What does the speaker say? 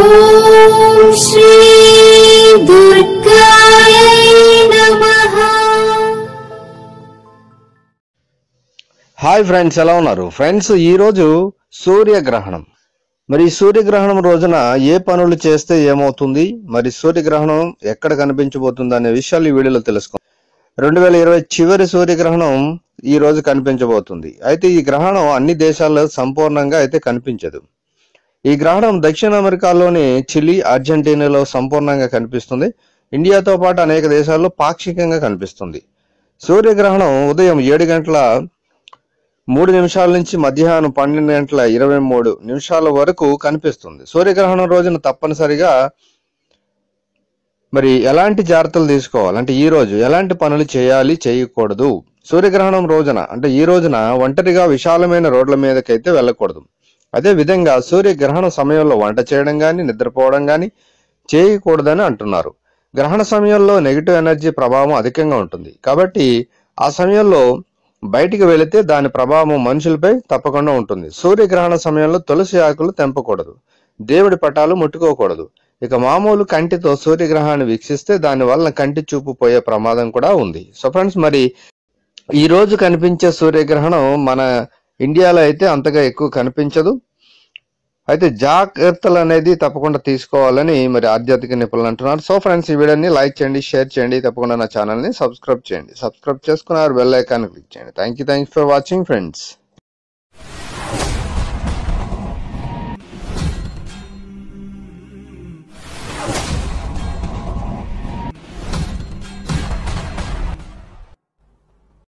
ఓం శ్రీ దుర్గాయ నమః. Hi friends, ఎలా ఉన్నారు ఫ్రెండ్స్? ఈ రోజు సూర్యగ్రహణం. మరి సూర్యగ్రహణం రోజున ఏ పనులు చేస్తే ఏమవుతుంది, మరి సూర్యగ్రహణం ఎక్కడ కనిపించబోతుంది అనే విషయాలు ఈ వీడియోలో తెలుసుకుందాం. 2020 చివరి సూర్యగ్రహణం ఈ రోజు కనిపించబోతుంది. అయితే ఈ గ్రహణం అన్ని దేశాల్లో సంపూర్ణంగా అయితే కనిపించదు. ఈ గ్రహణం దక్షిణ అమెరికాలోని చిలీ, అర్జెంటీనాలో సంపూర్ణంగా కనిపిస్తుంది. ఇండియాతో పాటు అనేక దేశాల్లో పాక్షికంగా కనిపిస్తుంది. సూర్యగ్రహణం ఉదయం 7:03 నుంచి మధ్యాహ్నం 12:23 వరకు కనిపిస్తుంది. సూర్యగ్రహణం రోజున తప్పనిసరిగా మరి ఎలాంటి జాగ్రత్తలు తీసుకోవాలి అంటే ఈ రోజు ఎలాంటి పనులు చేయాలి, చేయకూడదు? సూర్యగ్రహణం రోజున అంటే ఈ రోజున ఒంటరిగా విశాలమైన రోడ్ల మీదకైతే వెళ్ళకూడదు. అదే విధంగా సూర్యగ్రహణ సమయంలో వంట చేయడం కానీ, నిద్రపోవడం కానీ చేయకూడదని అంటున్నారు. గ్రహణ సమయంలో నెగిటివ్ ఎనర్జీ ప్రభావం అధికంగా ఉంటుంది. కాబట్టి ఆ సమయంలో బయటికి వెళితే దాని ప్రభావం మనుషులపై తప్పకుండా ఉంటుంది. సూర్యగ్రహణ సమయంలో తులసి ఆకులు తెంపకూడదు, దేవుడి పటాలు ముట్టుకోకూడదు. ఇక మామూలు కంటితో సూర్యగ్రహాన్ని వీక్షిస్తే దాని వలన కంటి చూపు పోయే ప్రమాదం కూడా ఉంది. సో ఫ్రెండ్స్, మరి ఈ రోజు కనిపించే సూర్యగ్రహణం మన ఇండియాలో అయితే అంతగా ఎక్కువ కనిపించదు. అయితే జాగ్రత్తలు అనేది తప్పకుండా తీసుకోవాలని మరి ఆధ్యాత్మిక నిపుణులు అంటున్నారు. సో ఫ్రెండ్స్, ఈ వీడియోని లైక్ చేయండి, షేర్ చేయండి, తప్పకుండా నా ఛానల్ని సబ్స్క్రైబ్ చేయండి. సబ్స్క్రైబ్ చేసుకున్నారు, బెల్ ఐకాన్ క్లిక్ చేయండి. Thank you for watching friends.